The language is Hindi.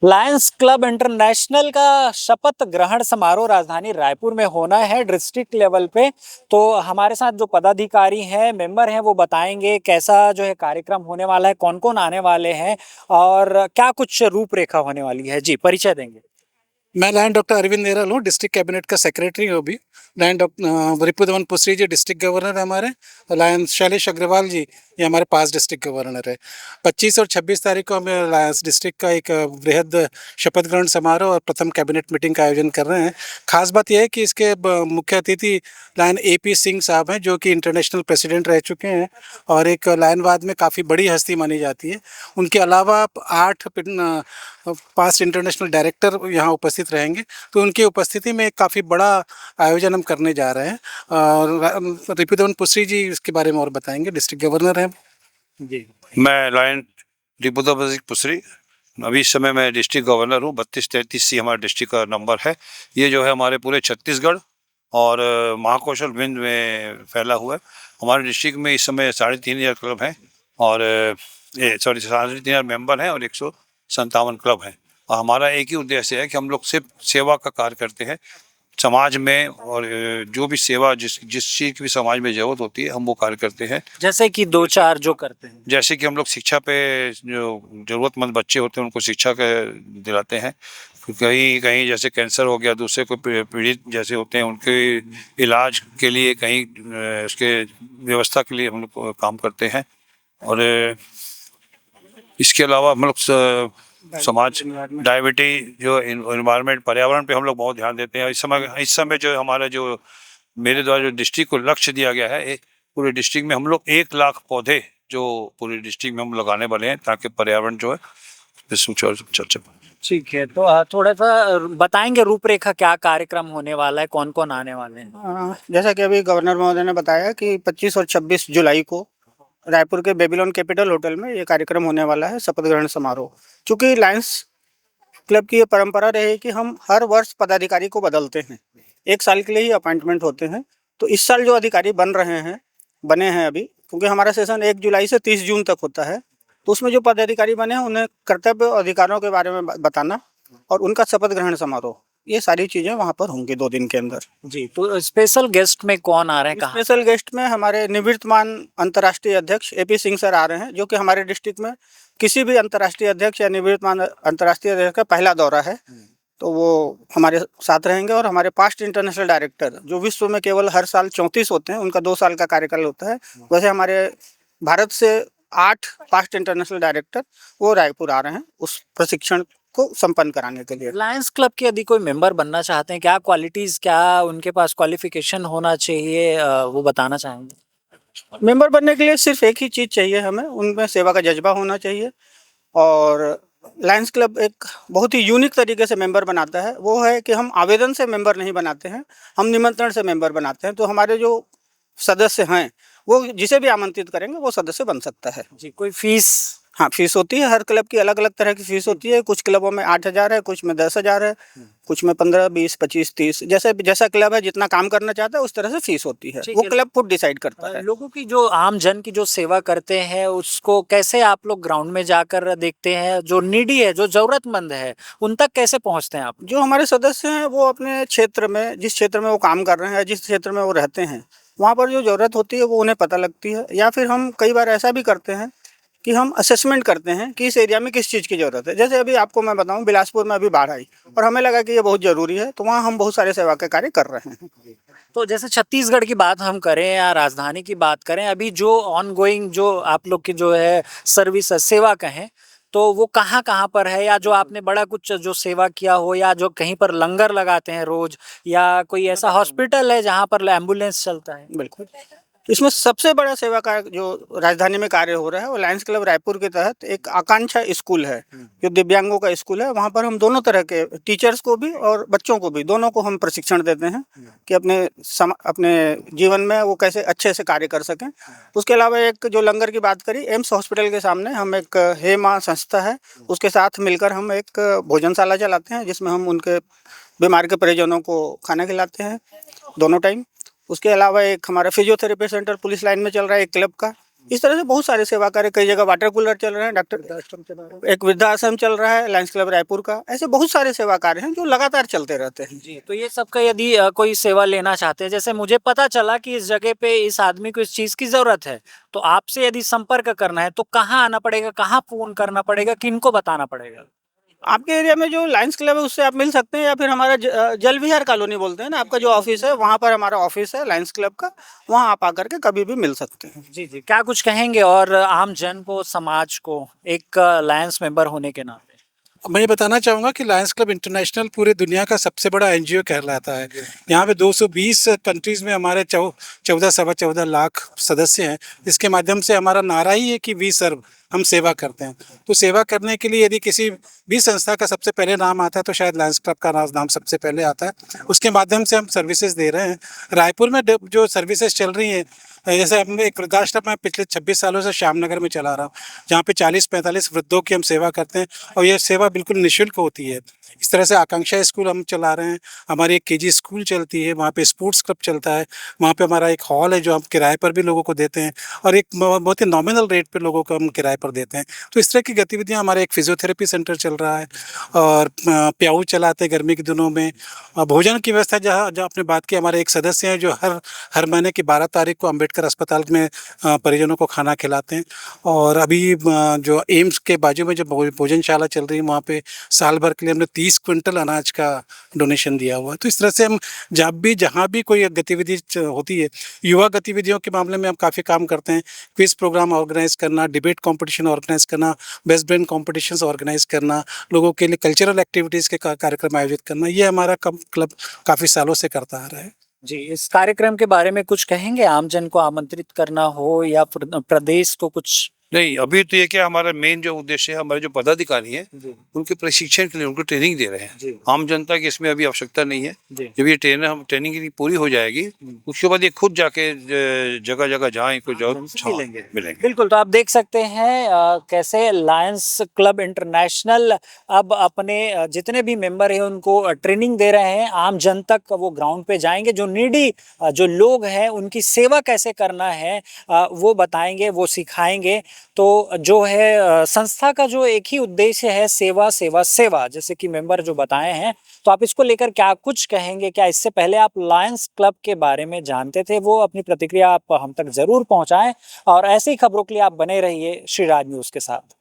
लायंस क्लब इंटरनेशनल का शपथ ग्रहण समारोह राजधानी रायपुर में होना है डिस्ट्रिक्ट लेवल पे। तो हमारे साथ जो पदाधिकारी हैं, मेंबर हैं, वो बताएंगे कैसा जो है कार्यक्रम होने वाला है, कौन कौन आने वाले हैं और क्या कुछ रूपरेखा होने वाली है। जी, परिचय देंगे। मैं लायन डॉक्टर अरविंद नेरल हूँ, डिस्ट्रिक्ट कैबिनेट का सेक्रेटरी हूँ अभी। लायन डॉक्टर रिपुदमन पुस्री जी डिस्ट्रिक्ट गवर्नर है हमारे। लायन शैलेश अग्रवाल जी ये हमारे पास डिस्ट्रिक्ट गवर्नर है। 25 और 26 तारीख को हम लायंस डिस्ट्रिक्ट का एक वृहद शपथ ग्रहण समारोह और प्रथम कैबिनेट मीटिंग का आयोजन कर रहे हैं। खास बात यह है कि इसके मुख्य अतिथि लायन AP सिंह साहब हैं, जो कि इंटरनेशनल प्रेसिडेंट रह चुके हैं और एक लायनवाद में काफ़ी बड़ी हस्ती मानी जाती है। उनके अलावा 8 पांच इंटरनेशनल डायरेक्टर यहाँ उपस्थित रहेंगे। तो उनकी उपस्थिति में काफ़ी बड़ा आयोजन हम करने जा रहे हैं। और रिपुदमन पुस्री जी इसके बारे में और बताएंगे, डिस्ट्रिक्ट गवर्नर हैं जी। मैं लायन रिपुदमन पुस्री, अभी इस समय मैं डिस्ट्रिक्ट गवर्नर हूँ। 32-33 हमारा डिस्ट्रिक्ट का नंबर है। ये जो है हमारे पूरे छत्तीसगढ़ और महाकौशल विंध्य में फैला हुआ है। हमारे डिस्ट्रिक्ट में इस समय 3,500 क्लब हैं और 3,500 मेंबर हैं और 157 क्लब हैं। और हमारा एक ही उद्देश्य है कि हम लोग सिर्फ सेवा का कार्य करते हैं समाज में, और जो भी सेवा जिस चीज़ की भी समाज में ज़रूरत होती है हम वो कार्य करते हैं। जैसे कि 2-4 जो करते हैं, जैसे कि हम लोग शिक्षा पे जो ज़रूरतमंद बच्चे होते हैं उनको शिक्षा के दिलाते हैं। कहीं कहीं जैसे कैंसर हो गया, दूसरे कोई पीड़ित जैसे होते हैं उनके इलाज के लिए कहीं उसके व्यवस्था के लिए हम लोग काम करते हैं। और इसके अलावा हम लोग समाज डायबिटीज जो इन्वायरमेंट पर्यावरण पे हम लोग बहुत ध्यान देते हैं। इस समय जो हमारा जो मेरे द्वारा जो डिस्ट्रिक्ट को लक्ष्य दिया गया है, पूरे डिस्ट्रिक्ट में हम लोग 1 लाख पौधे जो पूरे डिस्ट्रिक्ट में हम लगाने वाले हैं ताकि पर्यावरण जो है चर्चा। ठीक है। तो थोड़ा सा बताएंगे रूपरेखा, क्या कार्यक्रम होने वाला है, कौन कौन आने वाले हैं। जैसा कि अभी गवर्नर महोदय ने बताया कि 25 और 26 जुलाई को रायपुर के बेबीलोन कैपिटल होटल में ये कार्यक्रम होने वाला है, शपथ ग्रहण समारोह। चूँकि लायंस क्लब की ये परंपरा रही कि हम हर वर्ष पदाधिकारी को बदलते हैं, 1 साल के लिए ही अपॉइंटमेंट होते हैं। तो इस साल जो अधिकारी बने हैं अभी, क्योंकि हमारा सेशन 1 जुलाई से 30 जून तक होता है, तो उसमें जो पदाधिकारी बने हैं उन्हें कर्तव्य और अधिकारों के बारे में बताना और उनका शपथ ग्रहण समारोह, ये सारी चीज़ें वहाँ पर होंगी 2 दिन के अंदर। जी, तो स्पेशल गेस्ट में कौन आ रहे हैं, कहाँ? स्पेशल गेस्ट में हमारे निवृत्तमान अंतर्राष्ट्रीय अध्यक्ष AP सिंह सर आ रहे हैं, जो कि हमारे डिस्ट्रिक्ट में किसी भी अंतर्राष्ट्रीय अध्यक्ष या निवृत्तमान अंतर्राष्ट्रीय अध्यक्ष का पहला दौरा है, तो वो हमारे साथ रहेंगे। और हमारे पास्ट इंटरनेशनल डायरेक्टर जो विश्व में केवल हर साल 34 होते हैं, उनका 2 साल का कार्यकाल होता है, वैसे हमारे भारत से 8 पास्ट इंटरनेशनल डायरेक्टर वो रायपुर आ रहे हैं उस प्रशिक्षण को संपन्न कराने के लिए। लायंस क्लब के यदि कोई मेंबर बनना चाहते हैं, क्या क्वालिटीज, क्या उनके पास क्वालिफिकेशन होना चाहिए, वो बताना चाहेंगे? मेंबर बनने के लिए सिर्फ एक ही चीज़ चाहिए हमें, उनमें सेवा का जज्बा होना चाहिए। और लायंस क्लब एक बहुत ही यूनिक तरीके से मेंबर बनाता है, वो है कि हम आवेदन से मेंबर नहीं बनाते हैं, हम निमंत्रण से मेंबर बनाते हैं। तो हमारे जो सदस्य हैं वो जिसे भी आमंत्रित करेंगे वो सदस्य बन सकता है। जी, कोई फीस? हाँ, फीस होती है, हर क्लब की अलग अलग तरह की फीस होती है। कुछ क्लबों में 8,000 है, कुछ में 10,000 है, कुछ में 15, 20, 25, 30, जैसा क्लब है जितना काम करना चाहता है उस तरह से फीस होती है। वो क्लब खुद डिसाइड करता है। लोगों की जो आम जन की जो सेवा करते हैं उसको कैसे आप लोग ग्राउंड में जाकर देखते हैं? जो नीडी है, जो जरूरतमंद है, उन तक कैसे पहुंचते हैं आप? जो हमारे सदस्य हैं वो अपने क्षेत्र में, जिस क्षेत्र में वो काम कर रहे हैं, जिस क्षेत्र में वो रहते हैं, वहाँ पर जो ज़रूरत होती है वो उन्हें पता लगती है। या फिर हम कई बार ऐसा भी करते हैं कि हम असेसमेंट करते हैं कि इस एरिया में किस चीज़ की ज़रूरत है। जैसे अभी आपको मैं बताऊं, बिलासपुर में अभी बाढ़ आई और हमें लगा कि ये बहुत ज़रूरी है, तो वहाँ हम बहुत सारे सेवा के कार्य कर रहे हैं। तो जैसे छत्तीसगढ़ की बात हम करें या राजधानी की बात करें, अभी जो ऑनगोइंग जो आप लोग की जो है सर्विस सेवा कहें, तो वो कहाँ कहाँ पर है? या जो आपने बड़ा कुछ जो सेवा किया हो, या जो कहीं पर लंगर लगाते हैं रोज, या कोई ऐसा हॉस्पिटल है जहाँ पर एम्बुलेंस चलता है? बिल्कुल, इसमें सबसे बड़ा सेवा का जो राजधानी में कार्य हो रहा है वो लायंस क्लब रायपुर के तहत एक आकांक्षा स्कूल है, जो दिव्यांगों का स्कूल है। वहाँ पर हम दोनों तरह के टीचर्स को भी और बच्चों को भी, दोनों को हम प्रशिक्षण देते हैं कि अपने जीवन में वो कैसे अच्छे से कार्य कर सकें। उसके अलावा एक जो लंगर की बात करी, एम्स हॉस्पिटल के सामने हम एक हे माँ संस्था है, उसके साथ मिलकर हम एक भोजनशाला चलाते हैं, जिसमें हम उनके बीमार के परिजनों को खाना खिलाते हैं दोनों टाइम। उसके अलावा एक हमारा फिजियोथेरेपी सेंटर पुलिस लाइन में चल रहा है एक क्लब का, इस तरह से बहुत सारे सेवा कार्य, कई जगह वाटर कूलर चल रहे हैं, डॉक्टर एक वृद्धाश्रम चल रहा है लायंस क्लब रायपुर का। ऐसे बहुत सारे सेवा कार्य हैं जो लगातार चलते रहते हैं। जी, तो ये सबका यदि कोई सेवा लेना चाहते हैं, जैसे मुझे पता चला कि इस जगह पे इस आदमी को इस चीज की जरूरत है, तो आपसे यदि संपर्क करना है तो कहाँ आना पड़ेगा, कहाँ फोन करना पड़ेगा, किनको बताना पड़ेगा? आपके एरिया में जो लायंस क्लब है उससे आप मिल सकते हैं, या फिर हमारा जल विहार कॉलोनी बोलते हैं ना, आपका जो ऑफिस है वहाँ पर हमारा ऑफिस है लायंस क्लब का, वहाँ आप आकर के कभी भी मिल सकते हैं। जी जी, क्या कुछ कहेंगे और आम जन को, समाज को, एक लायंस मेंबर होने के नाते? मैं ये बताना चाहूँगा कि लायंस क्लब इंटरनेशनल पूरे दुनिया का सबसे बड़ा एनजीओ कहलाता है। यहाँ पे 220 कंट्रीज़ में हमारे 14 सवा 14 लाख सदस्य हैं। इसके माध्यम से हमारा नारा ही है कि वी सर्व, हम सेवा करते हैं। तो सेवा करने के लिए यदि किसी भी संस्था का सबसे पहले नाम आता है तो शायद लायंस क्लब का नाम सबसे पहले आता है। उसके माध्यम से हम सर्विसेज दे रहे हैं। रायपुर में जो सर्विसेज चल रही हैं, जैसे हम एक वृद्धाश्रम मैं पिछले 26 सालों से श्यामनगर में चला रहा हूँ, जहाँ पे 40-45 वृद्धों की हम सेवा करते हैं और ये सेवा बिल्कुल निःशुल्क होती है। इस तरह से आकांक्षा स्कूल हम चला रहे हैं, हमारी एक केजी स्कूल चलती है, वहाँ पे स्पोर्ट्स क्लब चलता है, वहाँ पे हमारा एक हॉल है जो हम किराए पर भी लोगों को देते हैं और एक बहुत ही नॉमिनल रेट पे लोगों को हम किराए पर देते हैं। तो इस तरह की गतिविधियाँ, हमारा एक फिजियोथेरेपी सेंटर चल रहा है और प्याऊ चलाते हैं गर्मी के दिनों में। भोजन की व्यवस्था, जहाँ जहाँ आपने बात की, हमारे एक सदस्य हैं जो हर महीने की 12 तारीख को अम्बेडकर अस्पताल में परिजनों को खाना खिलाते हैं। और अभी जो एम्स के बाजू में जो भोजनशाला चल रही है, वहाँ पे साल भर के लिए हमने 30 क्विंटल अनाज का डोनेशन दिया हुआ है। तो इस तरह से हम जब भी जहाँ भी कोई गतिविधि होती है, युवा गतिविधियों के मामले में हम काफ़ी काम करते हैं। क्विज प्रोग्राम ऑर्गेनाइज करना, डिबेट कॉम्पिटिशन ऑर्गेनाइज करना, बेस्ट ब्रेन कॉम्पिटिशन्स ऑर्गेनाइज करना, लोगों के लिए कल्चरल एक्टिविटीज़ के कार्यक्रम आयोजित करना, ये हमारा क्लब काफ़ी सालों से करता आ रहा है। जी, इस कार्यक्रम के बारे में कुछ कहेंगे? आमजन को आमंत्रित करना हो या प्रदेश को कुछ? नहीं, अभी तो ये क्या, हमारा मेन जो उद्देश्य है, हमारे जो पदाधिकारी हैं उनके प्रशिक्षण के लिए उनको ट्रेनिंग दे रहे हैं। आम जनता की इसमें अभी आवश्यकता नहीं है। जब ये ट्रेनिंग की पूरी हो जाएगी, उसके बाद ये खुद जाके जगह जगह जहाँ इनको मिलेंगे। बिल्कुल, तो आप देख सकते हैं कैसे लायंस क्लब इंटरनेशनल अब अपने जितने भी मेंबर हैं उनको ट्रेनिंग दे रहे हैं। आम जन तक वो ग्राउंड पे जाएंगे, जो नीडी जो लोग हैं उनकी सेवा कैसे करना है वो बताएंगे, वो सिखाएंगे। तो जो है संस्था का जो एक ही उद्देश्य है, सेवा सेवा सेवा, जैसे कि मेंबर जो बताए हैं। तो आप इसको लेकर क्या कुछ कहेंगे? क्या इससे पहले आप लायंस क्लब के बारे में जानते थे? वो अपनी प्रतिक्रिया आप हम तक जरूर पहुंचाएं और ऐसी खबरों के लिए आप बने रहिए श्री राज न्यूज़ के साथ।